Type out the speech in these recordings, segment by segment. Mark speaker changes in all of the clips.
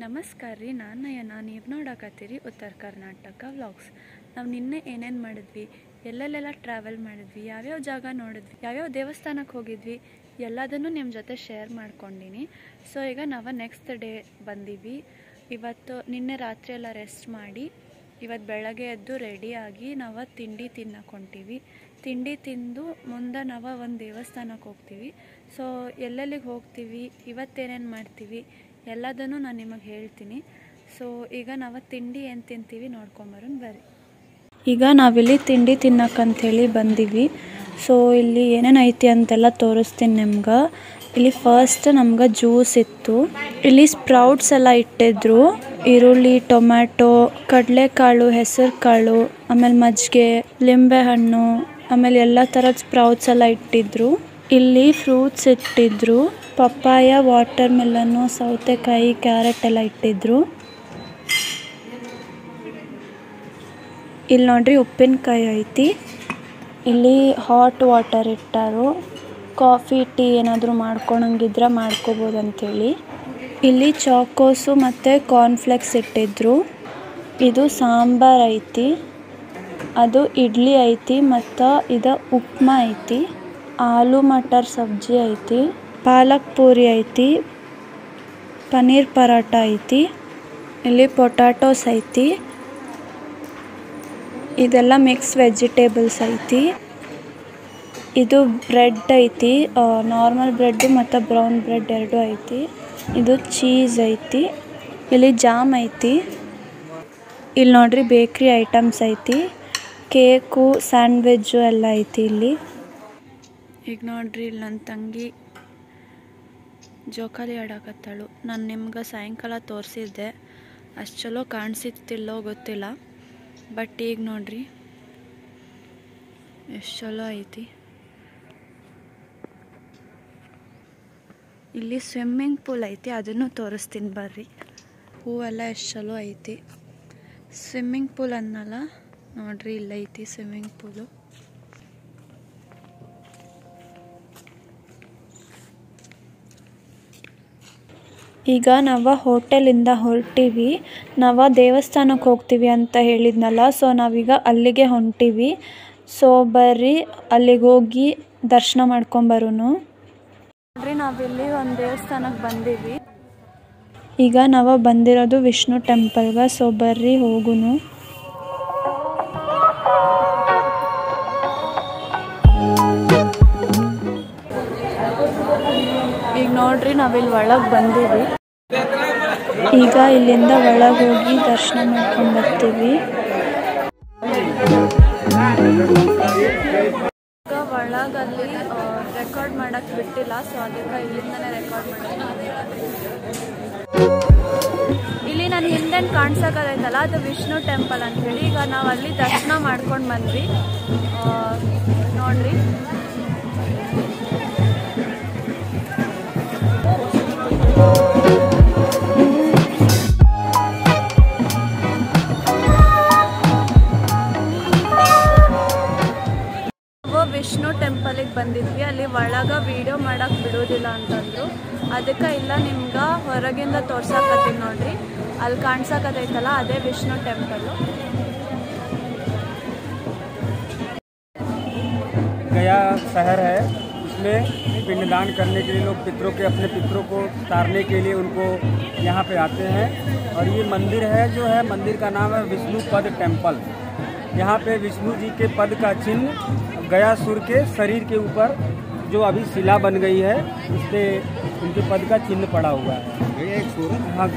Speaker 1: ನಮಸ್ಕಾರ ರೀ, ನಾನು ನಯನ. ನೀವು ನೋಡಕತ್ತೀರಿ ಉತ್ತರ ಕರ್ನಾಟಕ ವ್ಲಾಗ್ಸ್. ನಾವು ನಿನ್ನೆ ಏನೇನು ಮಾಡಿದ್ವಿ, ಎಲ್ಲೆಲ್ಲೆಲ್ಲ ಟ್ರಾವೆಲ್ ಮಾಡಿದ್ವಿ, ಯಾವ್ಯಾವ ಜಾಗ ನೋಡಿದ್ವಿ, ಯಾವ್ಯಾವ ದೇವಸ್ಥಾನಕ್ಕೆ ಹೋಗಿದ್ವಿ, ಎಲ್ಲದನ್ನು ನಿಮ್ಮ ಜೊತೆ ಶೇರ್ ಮಾಡ್ಕೊಂಡಿನಿ. ಸೊ ಈಗ ನಾವು ನೆಕ್ಸ್ಟ್ ಡೇ ಬಂದೀವಿ. ಇವತ್ತು ನಿನ್ನೆ ರಾತ್ರಿ ಎಲ್ಲ ರೆಸ್ಟ್ ಮಾಡಿ ಇವತ್ತು ಬೆಳಗ್ಗೆ ಎದ್ದು ರೆಡಿಯಾಗಿ ನಾವು ತಿಂಡಿ ತಿನ್ನಕ್ಕೆ ಹೊಂಟೀವಿ. ತಿಂಡಿ ತಿಂದು ಮುಂದೆ ನಾವು ಒಂದು ದೇವಸ್ಥಾನಕ್ಕೆ ಹೋಗ್ತೀವಿ. ಸೊ ಎಲ್ಲೆಲ್ಲಿಗೆ ಹೋಗ್ತೀವಿ, ಇವತ್ತೇನೇನು ಮಾಡ್ತೀವಿ ಎಲ್ಲದನ್ನು ನಾನು ನಿಮಗೆ ಹೇಳ್ತೀನಿ. ಸೊ ಈಗ ನಾವು ತಿಂಡಿ ಏನು ತಿಂತೀವಿ ನೋಡ್ಕೊಂಬರೋಣ ಬರ್ರಿ. ಈಗ ನಾವಿಲ್ಲಿ ತಿಂಡಿ ತಿನ್ನಕ್ಕಂಥೇಳಿ ಬಂದೀವಿ. ಸೊ ಇಲ್ಲಿ ಏನೇನು ಐತಿ ಅಂತೆಲ್ಲ ತೋರಿಸ್ತೀನಿ ನಿಮ್ಗೆ. ಇಲ್ಲಿ ಫಸ್ಟ್ ನಮ್ಗೆ ಜ್ಯೂಸ್ ಇತ್ತು. ಇಲ್ಲಿ ಸ್ಪ್ರೌಟ್ಸ್ ಎಲ್ಲ ಇಟ್ಟಿದ್ರು, ಈರುಳ್ಳಿ, ಟೊಮ್ಯಾಟೊ, ಕಡಲೆಕಾಳು, ಹೆಸರು ಕಾಳು, ಆಮೇಲೆ ಮಜ್ಜಿಗೆ, ಲಿಂಬೆಹಣ್ಣು, ಆಮೇಲೆ ಎಲ್ಲ ಥರದ ಸ್ಪ್ರೌಟ್ಸ್ ಎಲ್ಲ ಇಟ್ಟಿದ್ರು. ಇಲ್ಲಿ ಫ್ರೂಟ್ಸ್ ಇಟ್ಟಿದ್ರು, ಪಪ್ಪಾಯ, ವಾಟರ್ ಮೆಲನ್ನು, ಸೌತೆಕಾಯಿ, ಕ್ಯಾರೆಟ್ ಎಲ್ಲ ಇಟ್ಟಿದ್ರು. ಇಲ್ಲಿ ನೋಡ್ರಿ ಉಪ್ಪಿನಕಾಯಿ ಐತಿ. ಇಲ್ಲಿ ಹಾಟ್ ವಾಟರ್ ಇಟ್ಟಾರು, ಕಾಫಿ ಟೀ ಏನಾದರೂ ಮಾಡ್ಕೊಳಂಗಿದ್ರೆ ಮಾಡ್ಕೋಬೋದು ಅಂಥೇಳಿ. ಇಲ್ಲಿ ಚಾಕೋಸು ಮತ್ತು ಕಾರ್ನ್ಫ್ಲೆಕ್ಸ್ ಇಟ್ಟಿದ್ರು. ಇದು ಸಾಂಬಾರು ಐತಿ, ಅದು ಇಡ್ಲಿ ಐತಿ, ಮತ್ತು ಇದು ಉಪ್ಮಾ ಐತಿ, ಆಲೂ ಮಟರ್ ಸಬ್ಜಿ ಐತಿ, ಪಾಲಕ್ ಪೂರಿ ಐತಿ, ಪನ್ನೀರ್ ಪರಾಟ ಐತಿ, ಇಲ್ಲಿ ಪೊಟ್ಯಾಟೋಸ್ ಐತಿ, ಇದೆಲ್ಲ ಮಿಕ್ಸ್ ವೆಜಿಟೇಬಲ್ಸ್ ಐತಿ. ಇದು ಬ್ರೆಡ್ ಐತಿ, ನಾರ್ಮಲ್ ಬ್ರೆಡ್ಡು ಮತ್ತು ಬ್ರೌನ್ ಬ್ರೆಡ್ ಎರಡೂ ಐತಿ. ಇದು ಚೀಸ್ ಐತಿ, ಇಲ್ಲಿ ಜಾಮ್ ಐತಿ. ಇಲ್ಲಿ ನೋಡ್ರಿ ಬೇಕ್ರಿ ಐಟಮ್ಸ್ ಐತಿ, ಕೇಕು, ಸ್ಯಾಂಡ್ವಿಚ್ಚು ಎಲ್ಲ ಐತಿ ಇಲ್ಲಿ. ಈಗ ನೋಡ್ರಿ ಇಲ್ಲಿ ನನ್ನ ತಂಗಿ ಜೋಕಾಲಿ ಆಡಕತ್ತಾಳು. ನಾನು ನಿಮ್ಗೆ ಸಾಯಂಕಾಲ ತೋರಿಸಿದ್ದೆ, ಅಷ್ಟು ಚಲೋ ಕಾಣಿಸಿತ್ತಿಲ್ಲೋ ಗೊತ್ತಿಲ್ಲ, ಬಟ್ ಈಗ ನೋಡ್ರಿ ಎಷ್ಟು ಚಲೋ ಐತಿ. ಇಲ್ಲಿ ಸ್ವಿಮ್ಮಿಂಗ್ ಪೂಲ್ ಐತಿ, ಅದನ್ನು ತೋರಿಸ್ತೀನಿ ಬರ್ರಿ. ಹೂವೆಲ್ಲ ಎಷ್ಟು ಚಲೋ ಐತಿ. ಸ್ವಿಮ್ಮಿಂಗ್ ಪೂಲ್ ಅನ್ನಲ್ಲ ನೋಡ್ರಿ, ಇಲ್ಲೈತಿ ಸ್ವಿಮ್ಮಿಂಗ್ ಪೂಲು. ಈಗ ನಾವು ಹೋಟೆಲಿಂದ ಹೊರಟೀವಿ. ನಾವು ದೇವಸ್ಥಾನಕ್ಕೆ ಹೋಗ್ತೀವಿ ಅಂತ ಹೇಳಿದ್ನಲ್ಲ, ಸೊ ನಾವೀಗ ಅಲ್ಲಿಗೆ ಹೊಂಟೀವಿ. ಸೊ ಬರ್ರಿ ಅಲ್ಲಿಗೆ ಹೋಗಿ ದರ್ಶನ ಮಾಡ್ಕೊಂಬರೋನು. ನೋಡ್ರಿ ನಾವಿಲ್ಲಿ ಒಂದು ದೇವಸ್ಥಾನಕ್ಕೆ ಬಂದೀವಿ. ಈಗ ನಾವು ಬಂದಿರೋದು ವಿಷ್ಣು ಟೆಂಪಲ್ಗೆ. ಸೊ ಬರ್ರಿ ಹೋಗುನು. ಈಗ ನೋಡ್ರಿ ನಾವಿಲ್ಲಿ ಒಳಗೆ ಬಂದೀವಿ. ಈಗ ಇಲ್ಲಿಂದ ಒಳಗೆ ಹೋಗಿ ದರ್ಶನ ಮಾಡ್ಕೊಂಡು ಬರ್ತೀವಿ. ಈಗ ಒಳಗಲ್ಲಿ ರೆಕಾರ್ಡ್ ಮಾಡಕ್ಕೆ ಬಿಟ್ಟಿಲ್ಲ, ಸೊ ಅದಕ್ಕೆ ಇಲ್ಲಿಂದನೇ ರೆಕಾರ್ಡ್ ಮಾಡ್ತೀನಿ. ಇಲ್ಲಿ ನಾನು ಹಿಂದೇನು ಕಾಣಿಸೋಕೈತಲ್ಲ, ಅದು ವಿಷ್ಣು ಟೆಂಪಲ್ ಅಂಥೇಳಿ. ಈಗ ನಾವು ಅಲ್ಲಿ ದರ್ಶನ ಮಾಡ್ಕೊಂಡು ಬಂದ್ವಿ ನೋಡ್ರಿ. ವಿಷ್ಣು ಟೆಂಪಲಿಗೆ ಬಂದಿದ್ವಿ. ಅಲ್ಲಿ ಒಳಗೆ ವಿಡಿಯೋ ಮಾಡಕ್ಕೆ ಬಿಡೋದಿಲ್ಲ ಅಂತಂದ್ರು, ಅದಕ್ಕೆ ಇಲ್ಲ ನಿಮ್ಗೆ ಹೊರಗಿಂದ ತೋರ್ಸಕತ್ತೀನಿ ನೋಡ್ರಿ. ಅಲ್ಲಿ ಕಾಣಿಸಕತ್ತೈತಲ್ಲ ಅದೇ ವಿಷ್ಣು ಟೆಂಪಲು.
Speaker 2: गया शहर है, उसमें पिंडदान करने के लिए लोग पितरों के अपने पितरों को तारने के लिए उनको यहाँ पे आते हैं। और ये मंदिर है जो है, मंदिर का नाम है विष्णु पद टेम्पल। यहाँ पे विष्णु जी के पद का चिन्ह गयासुर के शरीर के ऊपर जो अभी शिला बन गई है, उस पर उनके पद का चिन्ह पड़ा हुआ है। हाँ,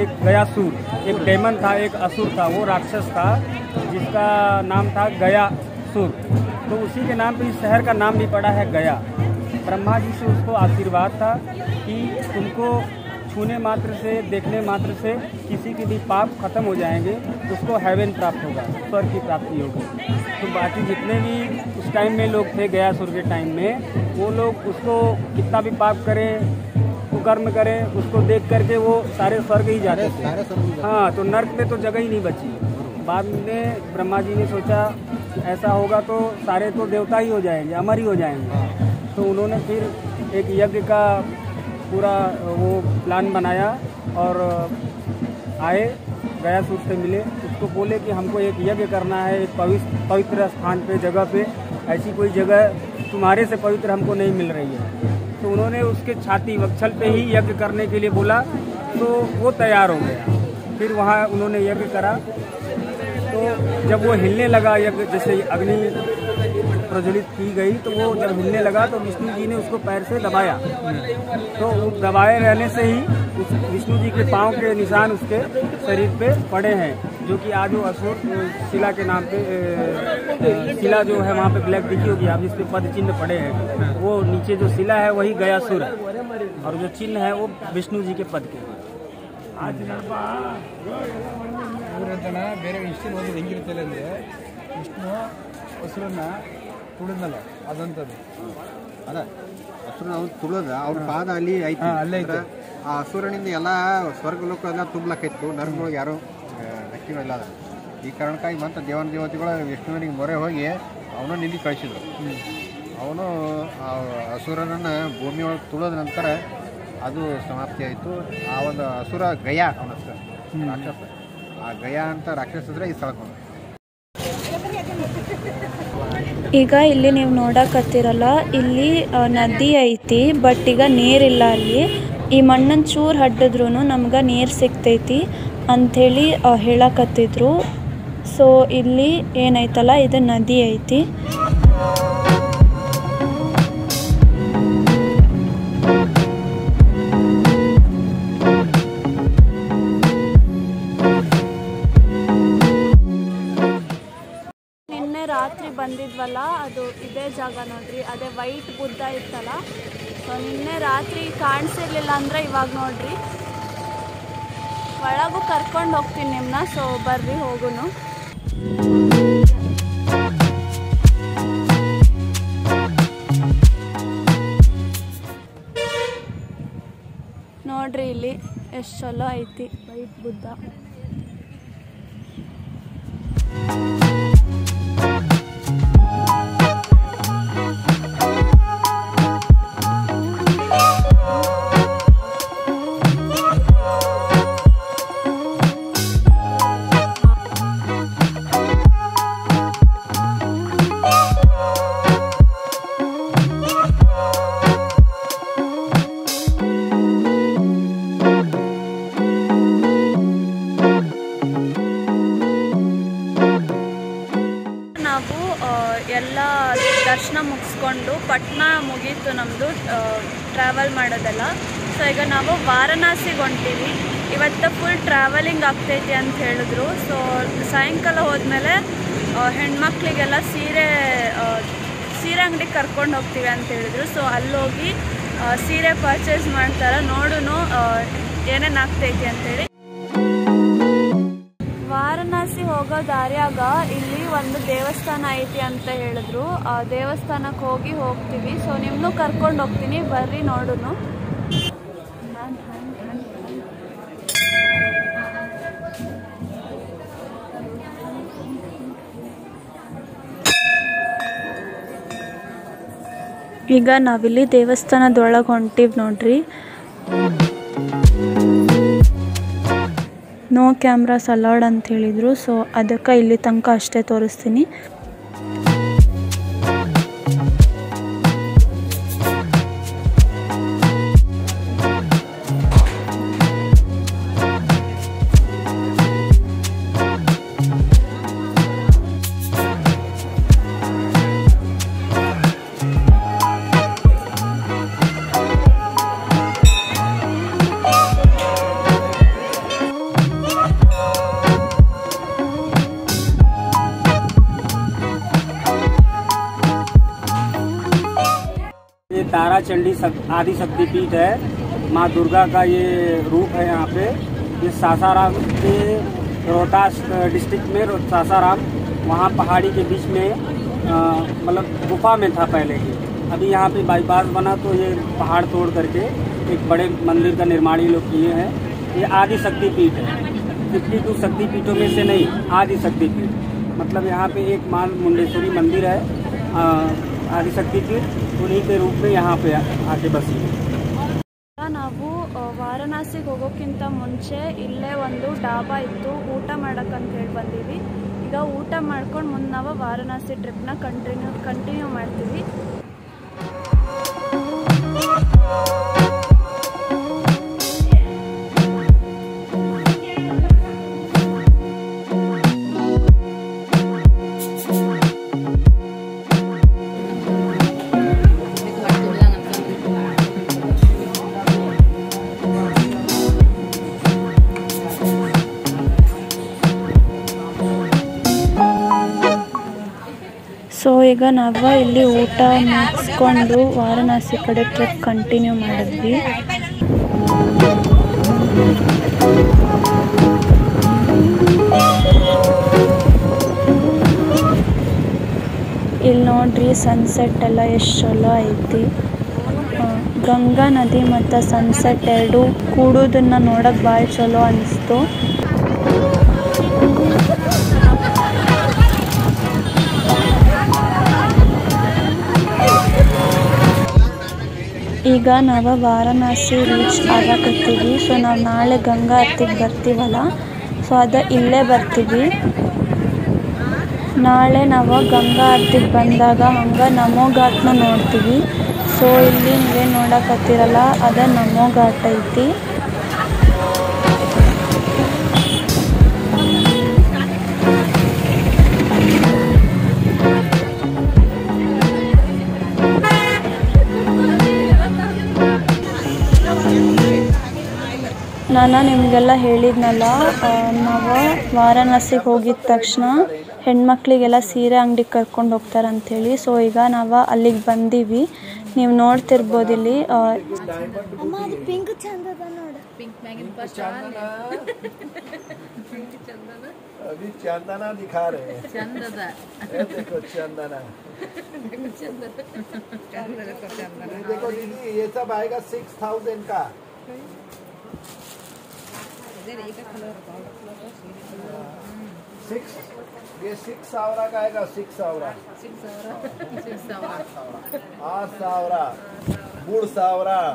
Speaker 2: एक गयासुर, एक डेमन था, एक असुर था, वो राक्षस था जिसका नाम था गयासुर। तो उसी के नाम पे इस शहर का नाम भी पड़ा है गया। ब्रह्मा जी से उसको आशीर्वाद था कि तुमको छूने मात्र से, देखने मात्र से किसी के भी पाप खत्म हो जाएंगे, उसको हेवन प्राप्त होगा, स्वर्ग की प्राप्ति होगी। तो बाकी जितने भी उस टाइम में लोग थे गयासुर के टाइम में, वो लोग उसको कितना भी पाप करें, कुकर्म करें, उसको देख करके वो सारे स्वर्ग ही जाते थे। हाँ, तो नर्क में तो जगह ही नहीं बची। बाद में ब्रह्मा जी ने सोचा ऐसा होगा तो सारे तो देवता ही हो जाएंगे, अमर ही हो जाएंगे। तो उन्होंने फिर एक यज्ञ का पूरा वो प्लान बनाया और आए, गयासुर से मिले, उसको बोले कि हमको एक यज्ञ करना है, एक पवित्र स्थान पे, जगह पे, ऐसी कोई जगह तुम्हारे से पवित्र हमको नहीं मिल रही है। तो उन्होंने उसके छाती वक्षल पे ही यज्ञ करने के लिए बोला, तो वो तैयार हो गया। फिर वहाँ उन्होंने यज्ञ करा, तो जब वो हिलने लगा, यज्ञ जैसे अग्नि प्रज्वलित की गई, तो वो जब हिलने लगा तो विष्णु जी ने उसको पैर से दबाया। तो दबाए रहने से ही उस विष्णु जी के पाँव के निशान उसके शरीर पे पड़े हैं, जो कि आज वो असुर शिला के नाम पे शिला जो है वहाँ पे ब्लैक दिखी होगी आप, जिस पे पद चिन्ह पड़े हैं, वो नीचे जो शिला है वही गयासुर है, और जो चिन्ह है वो विष्णु जी के पद के।
Speaker 3: ಬೇರೆ ಇಷ್ಟು ಒಂದು ಹೆಂಗಿರುತ್ತಲ್ಲ ಅಂದರೆ ವಿಷ್ಣು ಹಸುರನ್ನ ತುಳಿದ್ನಲ್ಲ ಅದಂಥದ್ದು
Speaker 4: ಅದ ಹಸುರನ್ನ ಅವ್ನು ತುಳಿದ ಅವ್ರ ಪಾದ ಅಲ್ಲಿ ಐತಿ,
Speaker 3: ಅಲ್ಲೇ ಐತೆ.
Speaker 4: ಆ ಹಸುರನಿಂದ ಎಲ್ಲ ಸ್ವರ್ಗ ಲೋಕ ಎಲ್ಲ ತುಂಬಲಕ್ಕಿತ್ತು, ನರ್ಗಳು ಯಾರು ಲೆಕ್ಕಿರಲ್ಲ. ಅದ ಈ ಕಾರಣಕ್ಕಾಗಿ ಮತ್ತೆ ದೇವತೆಗಳು ವಿಷ್ಣುವಿನಿಗೆ ಮೊರೆ ಹೋಗಿ ಅವನು ನಿಲ್ಲಿ ಕಳಿಸಿದ್ರು. ಅವನು ಆ ಹಸುರನನ್ನು ಭೂಮಿಯೊಳಗೆ ತುಳಿದ ನಂತರ ಅದು ಸಮಾಪ್ತಿ ಆಯಿತು. ಆ ಒಂದು ಹಸುರ ಗಯ ಅವನ ರಾಕ್ಷಸ, ಆ ಗಯ ಅಂತ ರಾಕ್ಷಸಿದ್ರೆ ಈ ಸ್ಥಳಕ್ಕೆ ಬಂದ.
Speaker 1: ಈಗ ಇಲ್ಲಿ ನೀವು ನೋಡಕತ್ತಿರಲ್ಲ, ಇಲ್ಲಿ ನದಿ ಐತಿ, ಬಟ್ ಈಗ ನೀರಿಲ್ಲ ಅಲ್ಲಿ. ಈ ಮಣ್ಣನ್ನು ಚೂರು ಹಡ್ಡಿದ್ರೂ ನಮ್ಗೆ ನೀರು ಸಿಗ್ತೈತಿ ಅಂಥೇಳಿ ಹೇಳಕತ್ತಿದ್ರು. ಸೊ ಇಲ್ಲಿ ಏನೈತಲ್ಲ, ಇದು ನದಿ ಐತಿ. ರಾತ್ರಿ ಬಂದಿದ್ವಲ್ಲ, ಅದು ಇದೇ ಜಾಗ ನೋಡ್ರಿ, ಅದೇ ವೈಟ್ ಬುದ್ಧ ಇತ್ತಲ್ಲ. ಸೊ ನಿನ್ನೆ ರಾತ್ರಿ ಕಾಣಿಸಿರ್ಲಿಲ್ಲ ಅಂದರೆ ಇವಾಗ ನೋಡ್ರಿ ಒಳಗೂ ಕರ್ಕೊಂಡು ಹೋಗ್ತೀನಿ ನಿಮ್ಮನ್ನ. ಸೊ ಬರ್ರಿ ಹೋಗುನು. ನೋಡ್ರಿ ಇಲ್ಲಿ ಎಷ್ಟು ಚಲೋ ಐತಿ ವೈಟ್ ಬುದ್ಧ. ಎಲ್ಲ ದರ್ಶನ ಮುಗಿಸ್ಕೊಂಡು ಪಟ್ನಾ ಮುಗೀತು ನಮ್ಮದು ಟ್ರಾವೆಲ್ ಮಾಡೋದೆಲ್ಲ. ಸೊ ಈಗ ನಾವು ವಾರಣಾಸಿಗೆ ಹೊಂಟೀವಿ. ಇವತ್ತು ಫುಲ್ ಟ್ರಾವೆಲಿಂಗ್ ಆಗ್ತೈತಿ ಅಂತ ಹೇಳಿದ್ರು. ಸೊ ಸಾಯಂಕಾಲ ಹೋದ್ಮೇಲೆ ಹೆಣ್ಮಕ್ಳಿಗೆಲ್ಲ ಸೀರೆ ಅಂಗಡಿಗೆ ಕರ್ಕೊಂಡು ಹೋಗ್ತೀವಿ ಅಂತ ಹೇಳಿದ್ರು. ಸೊ ಅಲ್ಲೋಗಿ ಸೀರೆ ಪರ್ಚೇಸ್ ಮಾಡ್ತಾರೆ, ನೋಡೋಣ ಏನೇನು ಆಗ್ತೈತಿ ಅಂತೇಳಿ. ವಾರಣಾಸಿ ಹೋಗೋ ದಾರಿಯಾಗ ಇಲ್ಲಿ ಒಂದು ದೇವಸ್ಥಾನ ಐತಿ ಅಂತ ಹೇಳಿದ್ರು. ಆ ದೇವಸ್ಥಾನಕ್ಕೆ ಹೋಗ್ತೀವಿ. ಸೊ ನಿಮ್ಮನ್ನು ಕರ್ಕೊಂಡು ಹೋಗ್ತೀನಿ, ಬರ್ರಿ ನೋಡೋಣ. ಈಗ ನಾವಿಲ್ಲಿ ದೇವಸ್ಥಾನದೊಳಗೆ ಹೊಂಟೀವಿ ನೋಡ್ರಿ. ನೋ ಕ್ಯಾಮ್ರಾಸ್ ಅಲೌಡ್ ಅಂತ ಹೇಳಿದರು. ಸೊ ಅದಕ್ಕೆ ಇಲ್ಲಿ ತನಕ ಅಷ್ಟೇ ತೋರಿಸ್ತೀನಿ.
Speaker 2: तारा चंडी आदि शक्तिपीठ है, माँ दुर्गा का ये रूप है। यहाँ पे ये सासाराम के रोहतास डिस्ट्रिक्ट में सासाराम, वहाँ पहाड़ी के बीच में मतलब गुफा में था पहले ये। अभी यहाँ पे बाईपास बना तो ये पहाड़ तोड़ करके एक बड़े मंदिर का निर्माण ये लोग किए हैं। ये आदि शक्तिपीठ है, 52 शक्तिपीठों में से नहीं, आदि शक्तिपीठ। मतलब यहाँ पे एक माँ मुंडेश्वरी मंदिर है, आदि शक्तिपीठ, उन्हीं के रूप में यहाँ पे आके बसी है।
Speaker 1: ನಾವು ವಾರಣಾಸಿಗೆ ಹೋಗೋಕ್ಕಿಂತ ಮುಂಚೆ ಮುಂಚೆ ಇಲ್ಲೇ ಒಂದು ಡಾಬಾ ಇತ್ತು, ಊಟ ಮಾಡೋಕ್ಕಂತ ಹೇಳಿ ಬಂದೀವಿ. ಈಗ ಊಟ ಮಾಡ್ಕೊಂಡು ಮುಂದೆ ನಾವು ವಾರಣಾಸಿ ಟ್ರಿಪ್ನ ಕಂಟಿನ್ಯೂ ಮಾಡ್ತೀವಿ. ಸೊ ಈಗ ನಾವು ಇಲ್ಲಿ ಊಟ ಮುಗಿಸ್ಕೊಂಡು ವಾರಣಾಸಿ ಕಡೆ ಟ್ರಿಪ್ ಕಂಟಿನ್ಯೂ ಮಾಡಿದ್ವಿ. ಇಲ್ಲಿ ನೋಡ್ರಿ ಸನ್ಸೆಟ್ ಎಲ್ಲ ಎಷ್ಟು ಚಲೋ ಐತಿ. ಗಂಗಾ ನದಿ ಮತ್ತು ಸನ್ಸೆಟ್ ಎರಡು ಕೂಡೋದನ್ನು ನೋಡೋಕೆ ಭಾಳ ಚಲೋ ಅನಿಸ್ತು. ಈಗ ನಾವು ವಾರಣಾಸಿ ರೀಚ್ ಆಗಕತ್ತೀವಿ. ಸೊ ನಾವು ನಾಳೆ ಗಂಗಾ ಆರತಿಗೆ ಬರ್ತೀವಲ್ಲ, ಸೊ ಇಲ್ಲೇ ಬರ್ತೀವಿ. ನಾಳೆ ನಾವು ಗಂಗಾ ಆರತಿಗೆ ಬಂದಾಗ ಹಂಗೆ ನಮೋ ಘಾಟ್ನ ನೋಡ್ತೀವಿ. ಸೊ ಇಲ್ಲಿ ನೀವೇನು ನೋಡಕತ್ತೀರಲ್ಲ ನಮೋ ಘಾಟ್ ಐತಿ. ನಾನು ನಿಮಗೆಲ್ಲ ಹೇಳಿದ್ನಲ್ಲ, ನಾವು ವಾರಣಾಸಿಗೆ ಹೋಗಿದ ತಕ್ಷಣ ಹೆಣ್ಮಕ್ಳಿಗೆಲ್ಲ ಸೀರೆ ಅಂಗಡಿಗೆ ಕರ್ಕೊಂಡು ಹೋಗ್ತಾರಂಥೇಳಿ. ಸೊ ಈಗ ನಾವು ಅಲ್ಲಿಗೆ ಬಂದೀವಿ. ನೀವು ನೋಡ್ತಿರ್ಬೋದು ಇಲ್ಲಿ ಪಿಂಕ್ ಚಂದದ ನೋಡಿ.
Speaker 3: अभी चंदना दिखा रहे हैं। चंदना देखो चंदना देखो दीदी, ये सब आएगा 6000 का। ये 6,000 का आएगा। 6,000 8,000 बूढ़ 1,000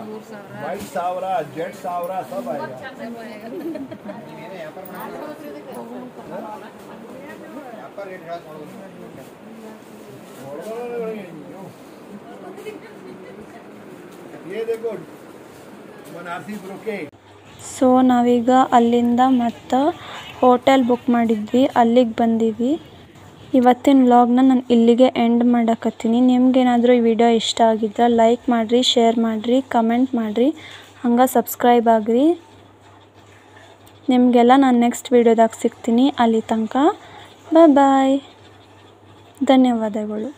Speaker 3: वाइट 1,000 जेट 1,000 सब आएगा। ये देखो बनारसी ब्रोकेट।
Speaker 1: ಸೊ ನಾವೀಗ ಅಲ್ಲಿಂದ ಮತ್ತು ಹೋಟೆಲ್ ಬುಕ್ ಮಾಡಿದ್ವಿ, ಅಲ್ಲಿಗೆ ಬಂದೀವಿ. ಇವತ್ತಿನ ವ್ಲಾಗ್ನ ನಾನು ಇಲ್ಲಿಗೆ ಎಂಡ್ ಮಾಡಕತ್ತೀನಿ. ನಿಮ್ಗೇನಾದರೂ ಈ ವಿಡಿಯೋ ಇಷ್ಟ ಆಗಿದ್ರೆ ಲೈಕ್ ಮಾಡಿರಿ, ಶೇರ್ ಮಾಡಿರಿ, ಕಮೆಂಟ್ ಮಾಡಿರಿ, ಹಂಗೆ ಸಬ್ಸ್ಕ್ರೈಬ್ ಆಗಿರಿ. ನಿಮಗೆಲ್ಲ ನಾನು ನೆಕ್ಸ್ಟ್ ವಿಡಿಯೋದಾಗ ಸಿಗ್ತೀನಿ. ಅಲ್ಲಿ ತನಕ ಬಾಯ್ ಬಾಯ್, ಧನ್ಯವಾದಗಳು.